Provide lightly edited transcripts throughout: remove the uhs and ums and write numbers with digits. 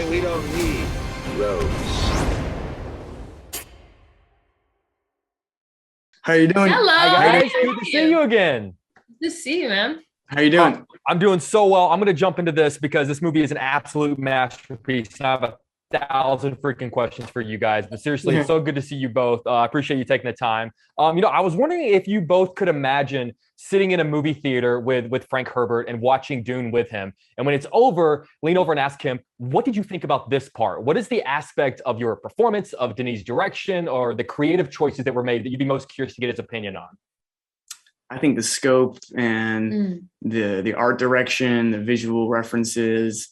showing we don't need roads. How you doing? Hello. Hi guys, good to see you again. Good to see you, man. How you doing? I'm doing so well. I'm going to jump into this because this movie is an absolute masterpiece. I have 1,000 freaking questions for you guys, but seriously, it's so good to see you both. I appreciate you taking the time. I was wondering if you both could imagine sitting in a movie theater with Frank Herbert and watching Dune with him. And when it's over, lean over and ask him, what did you think about this part? What is the aspect of your performance, of Denis' direction, or the creative choices that were made that you'd be most curious to get his opinion on? I think the scope and the art direction, the visual references.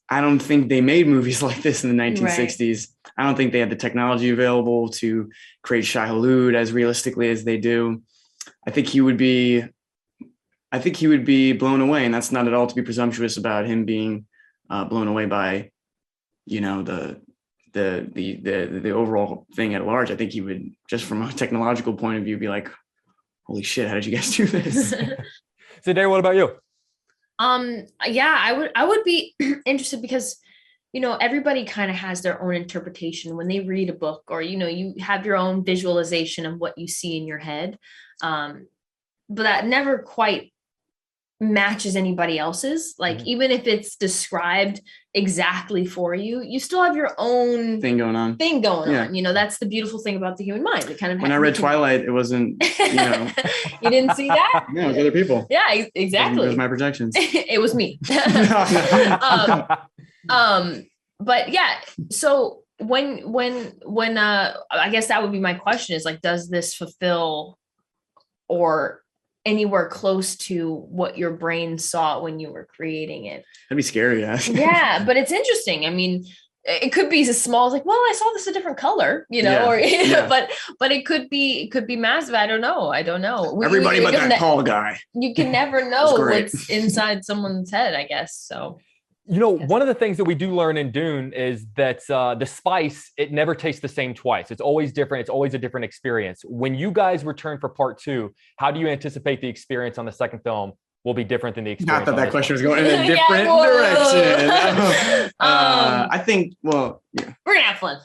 I don't think they made movies like this in the 1960s. Right. I don't think they had the technology available to create Shai Hulud as realistically as they do. I think he would be blown away, and that's not at all to be presumptuous about him being blown away by, the overall thing at large. I think he would, just from a technological point of view, be like, holy shit, how did you guys do this? Zendaya, what about you? Yeah, I would be interested because, everybody kind of has their own interpretation when they read a book, or, you have your own visualization of what you see in your head. But that never quite matches anybody else's. Like, even if it's described exactly for you, you still have your own thing going on. That's the beautiful thing about the human mind. It kind of, when I read Twilight, it wasn't, you didn't see that? No, it was other people. Yeah, exactly. It was my projections. It was me. But yeah, so when I guess that would be my question, is like, does this fulfill or anywhere close to what your brain saw when you were creating it? That'd be scary. Yeah, but it's interesting. I mean, it could be as small as like, well, I saw this a different color, but it could be massive. I don't know. Everybody but that tall guy. You can never know what's inside someone's head, I guess. So. One of the things that we do learn in Dune is that the spice, it never tastes the same twice. It's always different. It's always a different experience. When you guys return for part 2, how do you anticipate the experience on the second film will be different than the experience? Not that question was going in a different direction. I think, we're going to have fun.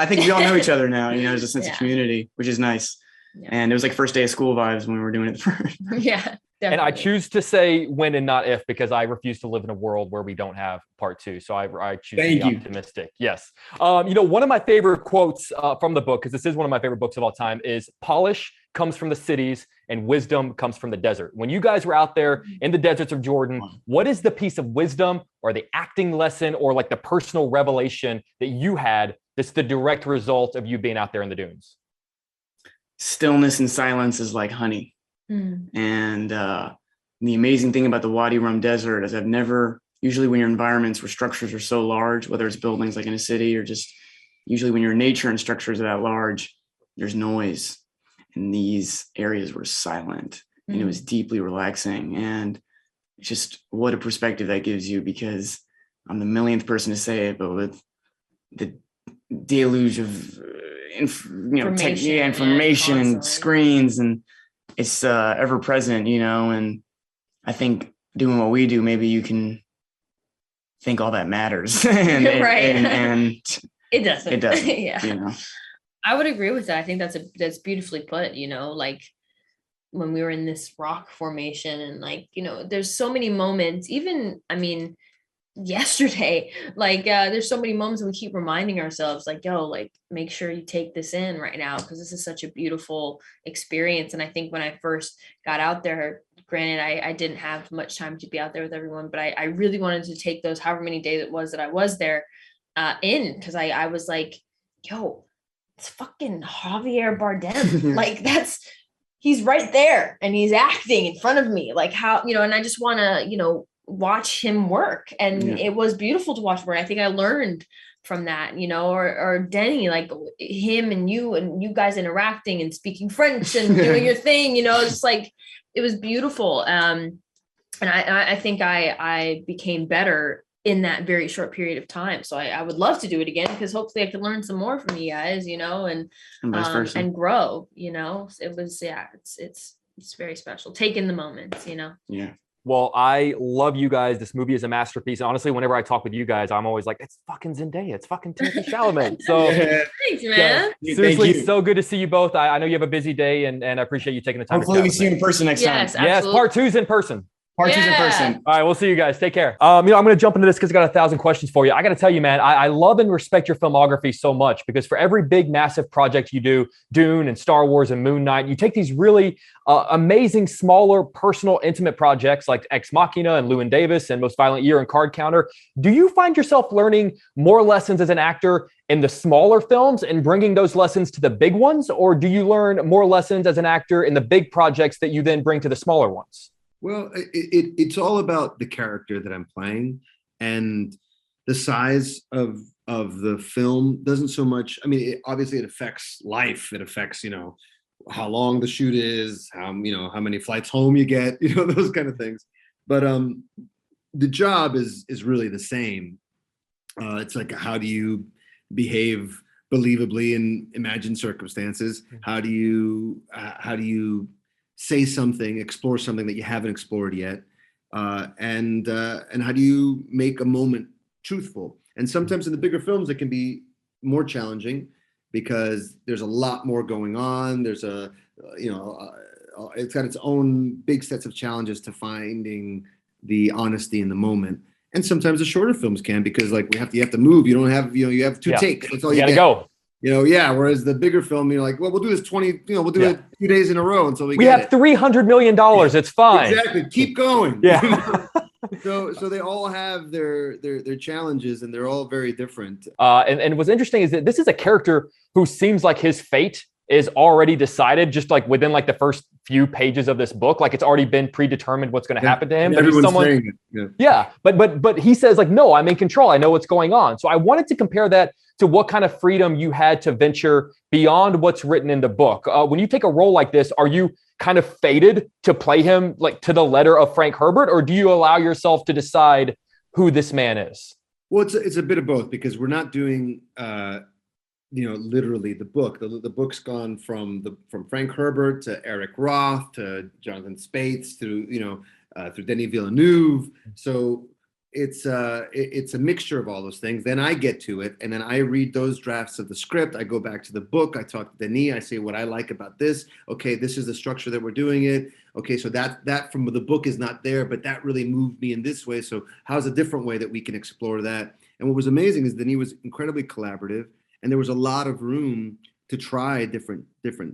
I think we all know each other now. There's a sense of community, which is nice. Yeah. And it was like first day of school vibes when we were doing it first. Yeah. Definitely. And I choose to say when and not if, because I refuse to live in a world where we don't have part 2. So I choose to be optimistic. Yes. One of my favorite quotes from the book, because this is one of my favorite books of all time, is polish comes from the cities and wisdom comes from the desert. When you guys were out there in the deserts of Jordan, what is the piece of wisdom or the acting lesson or like the personal revelation that you had that's the direct result of you being out there in the dunes? Stillness and silence is like honey. And the amazing thing about the Wadi Rum Desert is usually when you're in environments where structures are so large, whether it's buildings like in a city or just usually when you're in nature and structures are that large, there's noise. And these areas were silent and it was deeply relaxing. And just what a perspective that gives you, because I'm the millionth person to say it, but with the deluge of information and screens, and it's ever present, and I think doing what we do, maybe you can think all that matters. and it doesn't. It doesn't. Yeah. I would agree with that. I think that's beautifully put, like when we were in this rock formation and there's so many moments, even, yesterday, there's so many moments that we keep reminding ourselves make sure you take this in right now, because this is such a beautiful experience. And I think when I first got out there, granted, I didn't have much time to be out there with everyone, but I really wanted to take those however many days it was that I was there because I was like, it's fucking Javier Bardem. He's right there and he's acting in front of me, and I just want to, watch him work. And it was beautiful to watch work. I think I learned from that, or Denny, him and you guys interacting and speaking French and doing your thing, it's it was beautiful. And I think I became better in that very short period of time. So I would love to do it again, because hopefully I can learn some more from you guys, and vice versa. And grow, it was, it's very special. Take in the moments, Yeah. Well, I love you guys. This movie is a masterpiece. And honestly, whenever I talk with you guys, I'm always like, it's fucking Zendaya. It's fucking Timothee Chalamet. So Thanks, man. seriously, so good to see you both. I know you have a busy day, and I appreciate you taking the time. Hopefully we see you in person next time. Yes, part 2's in person. Part 2's in person. All right, we'll see you guys. Take care. I'm going to jump into this because I got 1,000 questions for you. I got to tell you, man, I love and respect your filmography so much because for every big, massive project you do, Dune and Star Wars and Moon Knight, you take these really amazing, smaller, personal, intimate projects like Ex Machina and Llewyn Davis and Most Violent Year and Card Counter. Do you find yourself learning more lessons as an actor in the smaller films and bringing those lessons to the big ones? Or do you learn more lessons as an actor in the big projects that you then bring to the smaller ones? Well, it's all about the character that I'm playing, and the size of the film doesn't so much. I mean, obviously it affects life. It affects, how long the shoot is, how many flights home you get, those kind of things. But the job is really the same. It's like, how do you behave believably in imagined circumstances? How do you say something, explore something that you haven't explored yet, and how do you make a moment truthful? And sometimes in the bigger films, it can be more challenging because there's a lot more going on. There's it's got its own big sets of challenges to finding the honesty in the moment. And sometimes the shorter films can, because like you have to move. You don't have, you have 2 takes. That's all you gotta get. Go. Whereas the bigger film, you're like, well, we'll do this 20, we'll do it 2 days in a row until we have $300 million. It's fine. Exactly. Keep going. Yeah. So they all have their challenges, and they're all very different. And what's interesting is that this is a character who seems like his fate is already decided, just like within like the first few pages of this book. Like it's already been predetermined what's going to happen to him. Everyone's saying it. Yeah. But he says like, no, I'm in control. I know what's going on. So I wanted to compare that to what kind of freedom you had to venture beyond what's written in the book. When you take a role like this, are you kind of fated to play him like to the letter of Frank Herbert, or do you allow yourself to decide who this man is? Well, it's a bit of both, because we're not doing literally the book. The book's gone from Frank Herbert to Eric Roth to Jonathan Spates through Denis Villeneuve. So it's a mixture of all those things. Then I get to it, and then I read those drafts of the script. I go back to the book. I talk to Denis. I say what I like about this. Okay, this is the structure that we're doing it. Okay, so that from the book is not there, but that really moved me in this way. So how's a different way that we can explore that? And what was amazing is Denis was incredibly collaborative, and there was a lot of room to try different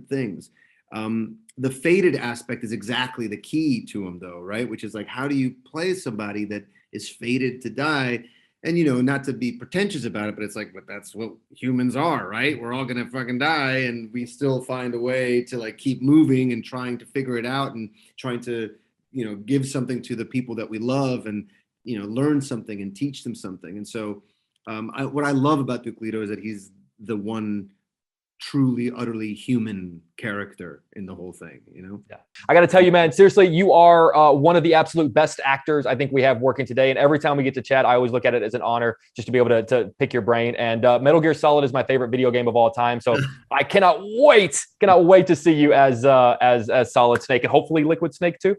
things. The fated aspect is exactly the key to him, though, right? Which is like, how do you play somebody that is fated to die? And, not to be pretentious about it, but it's like, but that's what humans are, right? We're all going to fucking die, and we still find a way to like keep moving and trying to figure it out and trying to, give something to the people that we love and, learn something and teach them something. And so what I love about Duke Leto is that he's the one truly, utterly human character in the whole thing, Yeah. I got to tell you, man, seriously, you are one of the absolute best actors I think we have working today. And every time we get to chat, I always look at it as an honor just to be able to pick your brain. And Metal Gear Solid is my favorite video game of all time. So I cannot wait to see you as Solid Snake, and hopefully Liquid Snake too.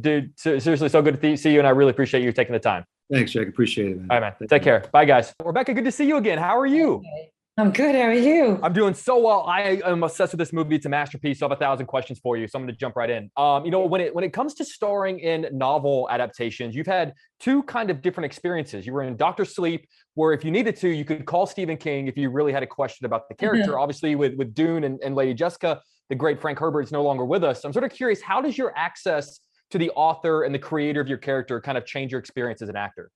Dude, seriously, so good to see you. And I really appreciate you taking the time. Thanks, Jack. Appreciate it, man. All right, man. Take care. Bye, guys. Rebecca, good to see you again. How are you? Okay. I'm good. How are you? I'm doing so well. I am obsessed with this movie. It's a masterpiece. So I have 1,000 questions for you. So I'm going to jump right in. When it comes to starring in novel adaptations, you've had 2 kind of different experiences. You were in Dr. Sleep, where if you needed to, you could call Stephen King if you really had a question about the character. Obviously, with Dune and Lady Jessica, the great Frank Herbert is no longer with us. So I'm sort of curious, how does your access to the author and the creator of your character kind of change your experience as an actor?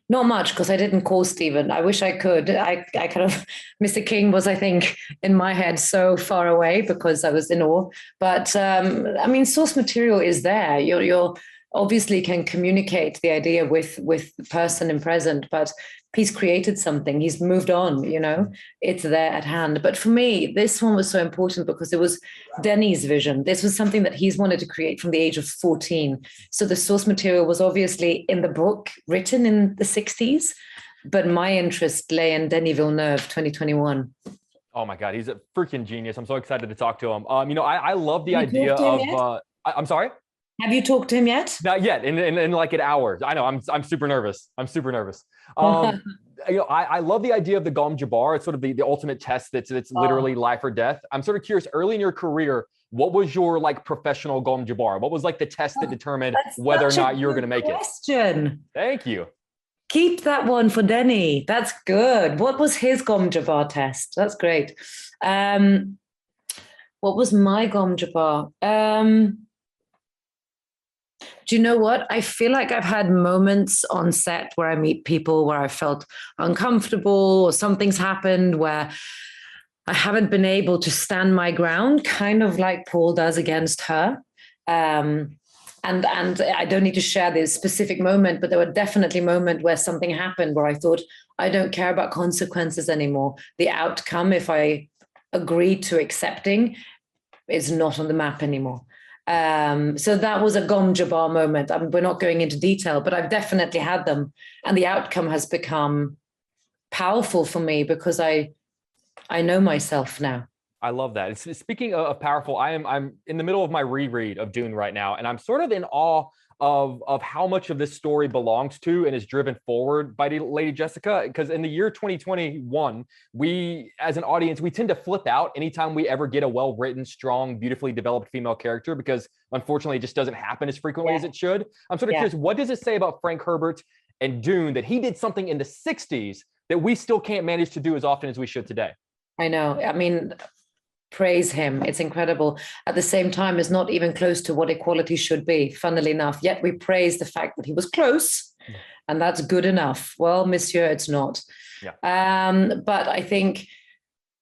Not much, because I didn't call Stephen. I wish I could. I kind of, Mr. King was, I think, in my head so far away because I was in awe. But source material is there. You're obviously can communicate the idea with the person in present, but he's created something. He's moved on, it's there at hand. But for me, this one was so important because it was Denis' vision. This was something that he's wanted to create from the age of 14. So the source material was obviously in the book written in the 60s, but my interest lay in Denis Villeneuve, 2021. Oh my God, he's a freaking genius. I'm so excited to talk to him. I love the idea of, I'm sorry? Have you talked to him yet? Not yet. In like an hour. I know. I'm super nervous. I'm super nervous. I love the idea of the Gom Jabbar. It's sort of the ultimate test that's literally life or death. I'm sort of curious, early in your career, what was your like professional Gom Jabbar? What was like the test that determined whether or not you were going to make it? Thank you. Keep that one for Denny. That's good. What was his Gom Jabbar test? That's great. What was my Gom Jabbar? Do you know what? I feel like I've had moments on set where I meet people where I felt uncomfortable or something's happened where I haven't been able to stand my ground, kind of like Paul does against her. And I don't need to share this specific moment, but there were definitely moments where something happened where I thought, I don't care about consequences anymore. The outcome, if I agreed to accepting, is not on the map anymore. So that was a Gom Jabbar moment. We're not going into detail, but I've definitely had them. And the outcome has become powerful for me because I know myself now. I love that. And speaking of powerful, I'm in the middle of my reread of Dune right now, and I'm sort of in awe of how much of this story belongs to and is driven forward by Lady Jessica. Because in the year 2021, we as an audience, we tend to flip out anytime we ever get a well-written, strong, beautifully developed female character, because unfortunately it just doesn't happen as frequently as it should. I'm sort of curious, what does it say about Frank Herbert and Dune that he did something in the 60s that we still can't manage to do as often as we should today? I know. I mean, praise him. It's incredible. At the same time, it's not even close to what equality should be, funnily enough. Yet we praise the fact that he was close, and that's good enough. Well, monsieur, it's not. Yeah. But I think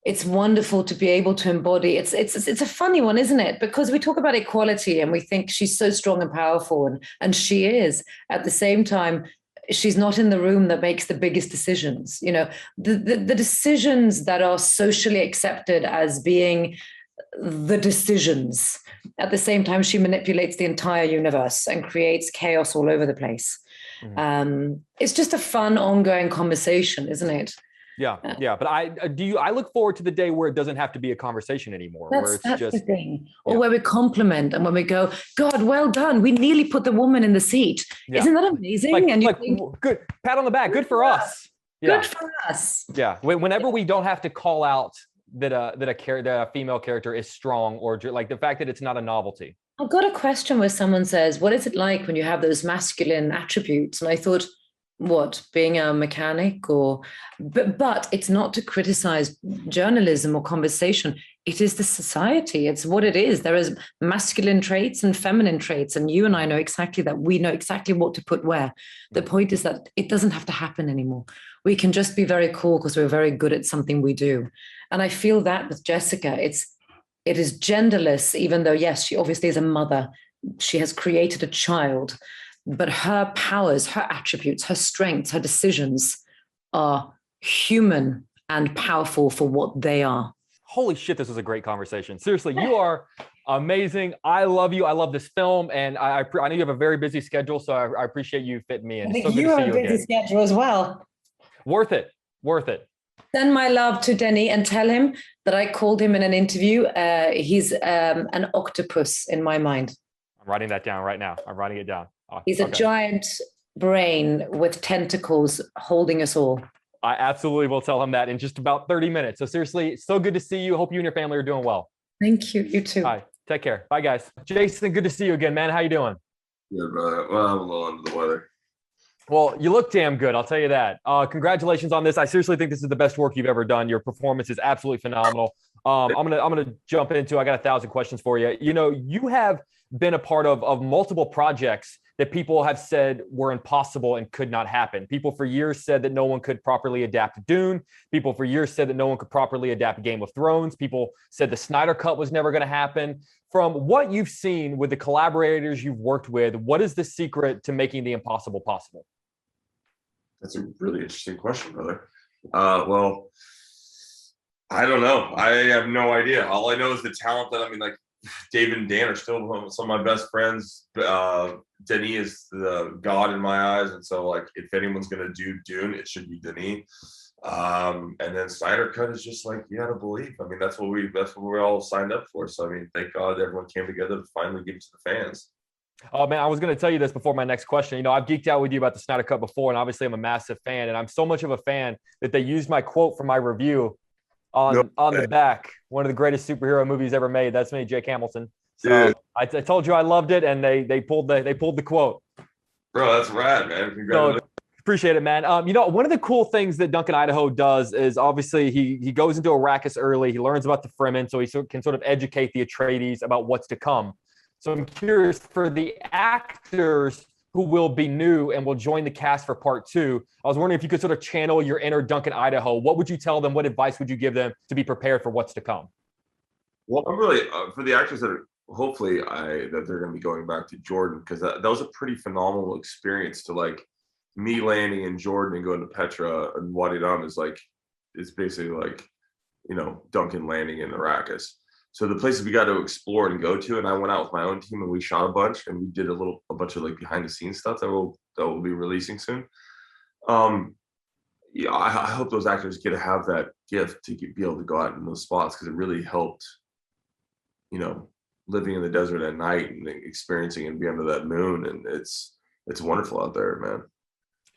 it's wonderful to be able to embody. It's a funny one, isn't it? Because we talk about equality and we think she's so strong and powerful, and she is. At the same time, she's not in the room that makes the biggest decisions. You know, the decisions that are socially accepted as being the decisions. At the same time, she manipulates the entire universe and creates chaos all over the place. It's just a fun, ongoing conversation, isn't it? Yeah. But I look forward to the day where it doesn't have to be a conversation anymore. That's just the thing. Or where we compliment and when we go, God, well done. We nearly put the woman in the seat. Yeah. Isn't that amazing? Think, good. Pat on the back. Good for us. Yeah. Good for us. Yeah. Whenever we don't have to call out that a female character is strong, or like the fact that it's not a novelty. I've got a question where someone says, what is it like when you have those masculine attributes? And I thought, what, being a mechanic? But it's not to criticize journalism or conversation. It is the society. It's what it is. There is masculine traits and feminine traits, and you and I know exactly that. We know exactly what to put where. The point is that it doesn't have to happen anymore. We can just be very cool because we're very good at something we do. And I feel that with Jessica, it is genderless, even though, yes, she obviously is a mother. She has created a child. But her powers, her attributes, her strengths, her decisions are human and powerful for what they are. Holy shit, this was a great conversation. Seriously, you are amazing. I love you. I love this film. And I know you have a very busy schedule, so I appreciate you fitting me in. I think you have a busy schedule as well. Worth it. Send my love to Denny and tell him that I called him in an interview. He's an octopus in my mind. I'm writing that down right now. I'm writing it down. He's a giant brain with tentacles holding us all. I absolutely will tell him that in just about 30 minutes. So seriously, it's so good to see you. Hope you and your family are doing well. Thank you. You too. All right. Take care. Bye, guys. Jason, good to see you again, man. How you doing? Good, brother. Well, I'm a little under the weather. Well, you look damn good. I'll tell you that. Congratulations on this. I seriously think this is the best work you've ever done. Your performance is absolutely phenomenal. I'm gonna jump into. I got 1,000 questions for you. You know, you have been a part of multiple projects that people have said were impossible and could not happen. People for years said that no one could properly adapt Dune. People for years said that no one could properly adapt Game of Thrones. People said the Snyder Cut was never going to happen. From what you've seen with the collaborators you've worked with, what is the secret to making the impossible possible? That's a really interesting question, brother. Well, I don't know. I have no idea. All I know is the talent that, David and Dan are still some of my best friends. Denis is the god in my eyes, and so if anyone's gonna do Dune, it should be Denis. And then Snyder Cut is just you gotta believe. That's what we're all signed up for. So thank God everyone came together to finally give it to the fans. Oh man, I was going to tell you this before my next question. You know, I've geeked out with you about the Snyder Cut before, and obviously I'm a massive fan. And I'm so much of a fan that they used my quote from my review on the back. One of the greatest superhero movies ever made. That's me, Jake Hamilton. So I told you I loved it, and they pulled the quote. Bro, that's rad, man. Congratulations. So, appreciate it, man. You know, one of the cool things that Duncan Idaho does is obviously he goes into Arrakis early. He learns about the Fremen, so he can sort of educate the Atreides about what's to come. So I'm curious for the actors who will be new and will join the cast for part 2. I was wondering if you could sort of channel your inner Duncan Idaho. What would you tell them? What advice would you give them to be prepared for what's to come? Well, I'm really for the actors that are hopefully that they're going to be going back to Jordan, because that was a pretty phenomenal experience to like me landing in Jordan and going to Petra and Wadi Rum is like, it's basically like, you know, Duncan landing in Arrakis. So the places we got to explore and go to, and I went out with my own team and we shot a bunch, and we did a bunch of like behind the scenes stuff that will be releasing soon. Yeah, I hope those actors get to have that gift to be able to go out in those spots, because it really helped, you know, living in the desert at night and experiencing and being under that moon, and it's wonderful out there, man.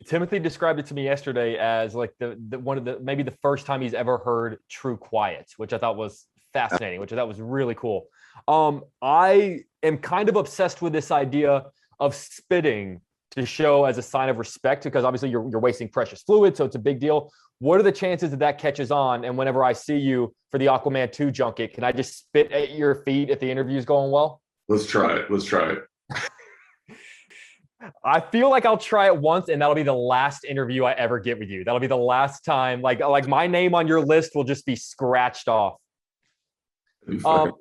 Timothy described it to me yesterday as like the one of the maybe the first time he's ever heard true quiet, which I thought was fascinating, which I thought was really cool. I am kind of obsessed with this idea of spitting to show as a sign of respect, because obviously you're wasting precious fluid, so it's a big deal. What are the chances that catches on? And whenever I see you for the Aquaman 2 junket, can I just spit at your feet if the interview's going well? Let's try it. I feel like I'll try it once, and that'll be the last interview I ever get with you. That'll be the last time. Like my name on your list will just be scratched off. I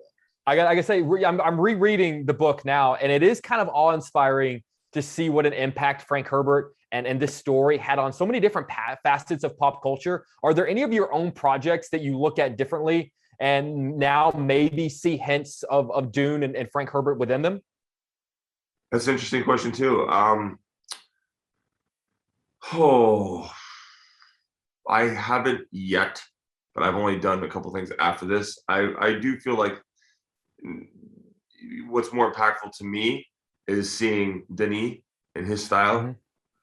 gotta say, I'm rereading the book now, and it is kind of awe-inspiring to see what an impact Frank Herbert and this story had on so many different facets of pop culture. Are there any of your own projects that you look at differently and now maybe see hints of Dune and Frank Herbert within them? That's an interesting question too. I haven't yet, but I've only done a couple things after this. I do feel like what's more impactful to me is seeing Denis and his style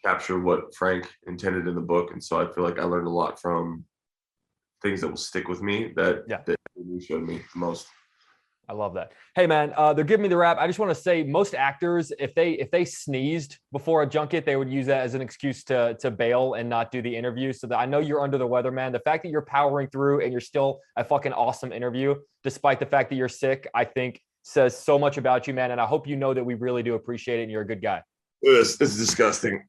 capture what Frank intended in the book. And so I feel like I learned a lot from things that will stick with me that really showed me the most. I love that. Hey man, they're giving me the rap. I just want to say most actors, if they sneezed before a junket, they would use that as an excuse to bail and not do the interview. So that I know you're under the weather, man. The fact that you're powering through and you're still a fucking awesome interview, despite the fact that you're sick, I think says so much about you, man. And I hope you know that we really do appreciate it and you're a good guy. This is disgusting.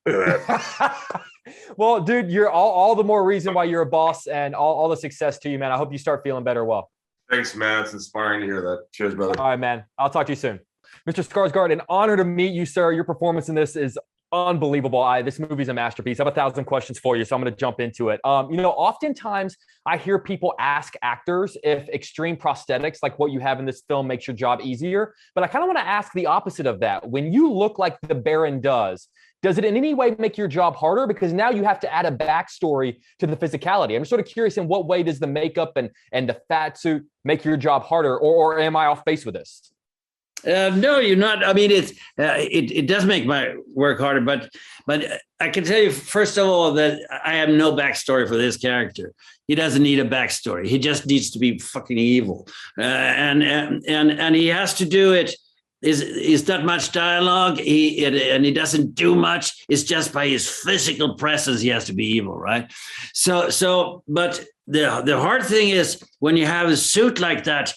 Well, dude, you're all the more reason why you're a boss, and all the success to you, man. I hope you start feeling better well. Thanks, man. It's inspiring to hear that. Cheers, brother. All right, man. I'll talk to you soon. Mr. Skarsgard, an honor to meet you, sir. Your performance in this is unbelievable. This movie's a masterpiece. I have 1,000 questions for you, so I'm going to jump into it. Oftentimes I hear people ask actors if extreme prosthetics like what you have in this film makes your job easier, but I kind of want to ask the opposite of that. When you look like the Baron does it in any way make your job harder? Because now you have to add a backstory to the physicality. I'm sort of curious, in what way does the makeup and the fat suit make your job harder, or am I off base with this? No, you're not. I mean, it does make my work harder, but I can tell you, first of all, that I have no backstory for this character. He doesn't need a backstory. He just needs to be fucking evil, and he has to do it. Is not much dialogue. He doesn't do much. It's just by his physical presence he has to be evil, right? So, but the hard thing is when you have a suit like that,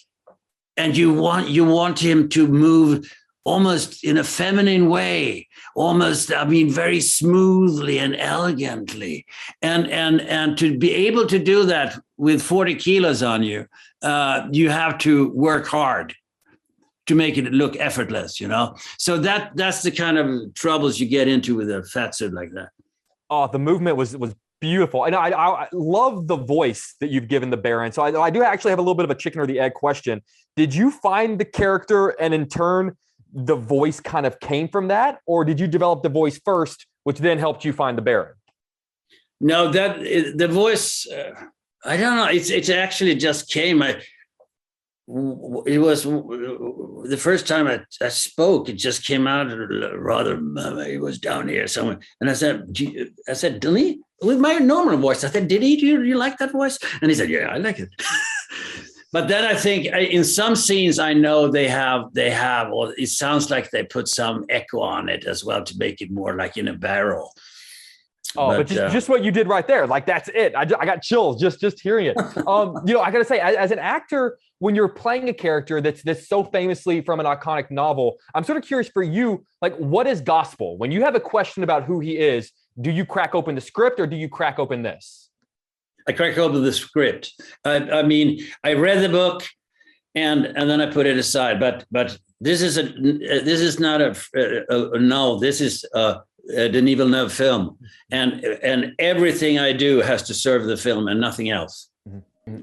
and you want him to move almost in a feminine way, almost, I mean, very smoothly and elegantly, and to be able to do that with 40 kilos on you, you have to work hard to make it look effortless, you know? So that's the kind of troubles you get into with a fat suit like that. Oh, the movement was beautiful. And I love the voice that you've given the Baron. So I do actually have a little bit of a chicken or the egg question. Did you find the character and in turn the voice kind of came from that? Or did you develop the voice first, which then helped you find the Baron? No, the voice, I don't know. It's actually just came. it was the first time I spoke. It just came out rather. It was down here somewhere, and I said, Denis, with my normal voice. I said, Denis, do you like that voice? And he said, yeah, I like it. But then I think in some scenes, I know they have, or it sounds like they put some echo on it as well to make it more like in a barrel. Oh, but just what you did right there, like that's it. I got chills just hearing it. I gotta say, as an actor, when you're playing a character that's so famously from an iconic novel, I'm sort of curious for you, like what is gospel? When you have a question about who he is, do you crack open the script or do you crack open this? I crack open the script. I mean, I read the book and then I put it aside. But this is not a novel. This is a Denis Villeneuve film, and everything I do has to serve the film and nothing else.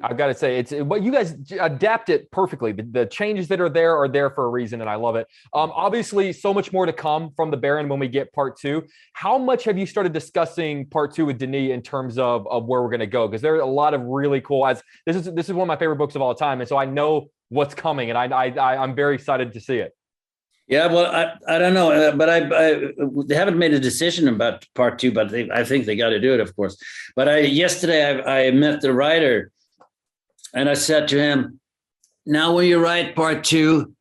I've got to say, it's what you guys adapt it perfectly. The changes that are there for a reason, and I love it. Obviously, so much more to come from the Baron when we get part 2. How much have you started discussing part 2 with Denis in terms of where we're going to go? Because there are a lot of really cool. This is one of my favorite books of all time, and so I know what's coming, and I'm very excited to see it. Yeah, well, I don't know, but they haven't made a decision about part 2, but I think they got to do it, of course. But yesterday I met the writer. And I said to him, now when you write part 2,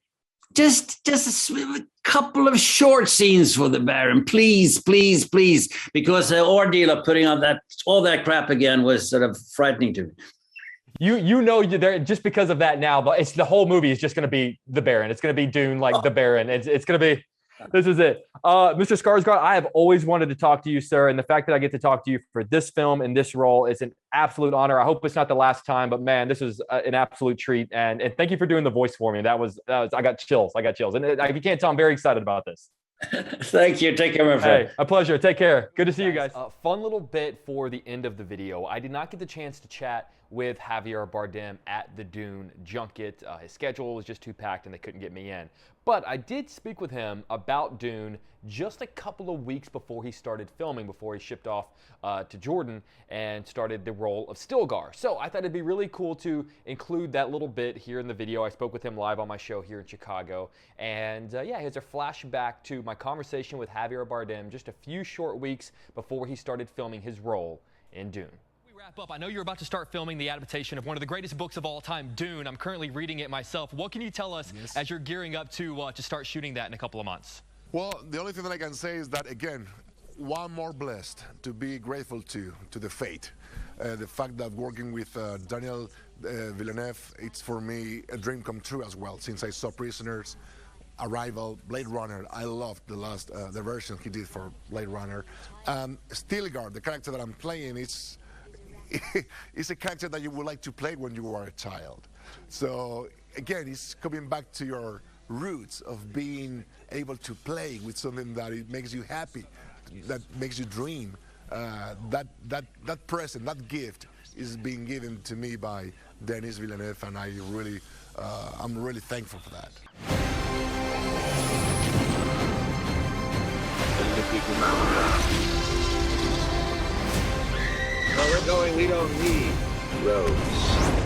just a couple of short scenes for the Baron, please, please, please, because the ordeal of putting on all that crap again was sort of frightening to me. You're there just because of that now, but it's the whole movie is just going to be the Baron. It's going to be Dune, like the Baron. It's going to be. This is it. Mr. Skarsgard, I have always wanted to talk to you, sir. And the fact that I get to talk to you for this film and this role is an absolute honor. I hope it's not the last time, but man, this is an absolute treat. And thank you for doing the voice for me. That was I got chills. And if you can't tell, I'm very excited about this. Thank you. Take care, my friend. Hey, a pleasure. Take care. Good to see you guys. Fun little bit for the end of the video. I did not get the chance to chat with Javier Bardem at the Dune junket. His schedule was just too packed and they couldn't get me in. But I did speak with him about Dune just a couple of weeks before he started filming, before he shipped off to Jordan and started the role of Stiffgar. So I thought it'd be really cool to include that little bit here in the video. I spoke with him live on my show here in Chicago. And here's a flashback to my conversation with Javier Bardem just a few short weeks before he started filming his role in Dune. Wrap up. I know you're about to start filming the adaptation of one of the greatest books of all time, Dune. I'm currently reading it myself. What can you tell us as you're gearing up to start shooting that in a couple of months? Well, the only thing that I can say is that, again, one more blessed to be grateful to the fate. The fact that working with Daniel Villeneuve, it's for me a dream come true as well. Since I saw Prisoners, Arrival, Blade Runner, I loved the version he did for Blade Runner. Stiffgar, the character that I'm playing, it's a character that you would like to play when you were a child. So again, it's coming back to your roots of being able to play with something that it makes you happy, that makes you dream. That present, that gift is being given to me by Denis Villeneuve, and I'm really thankful for that. Where we're going, we don't need roads.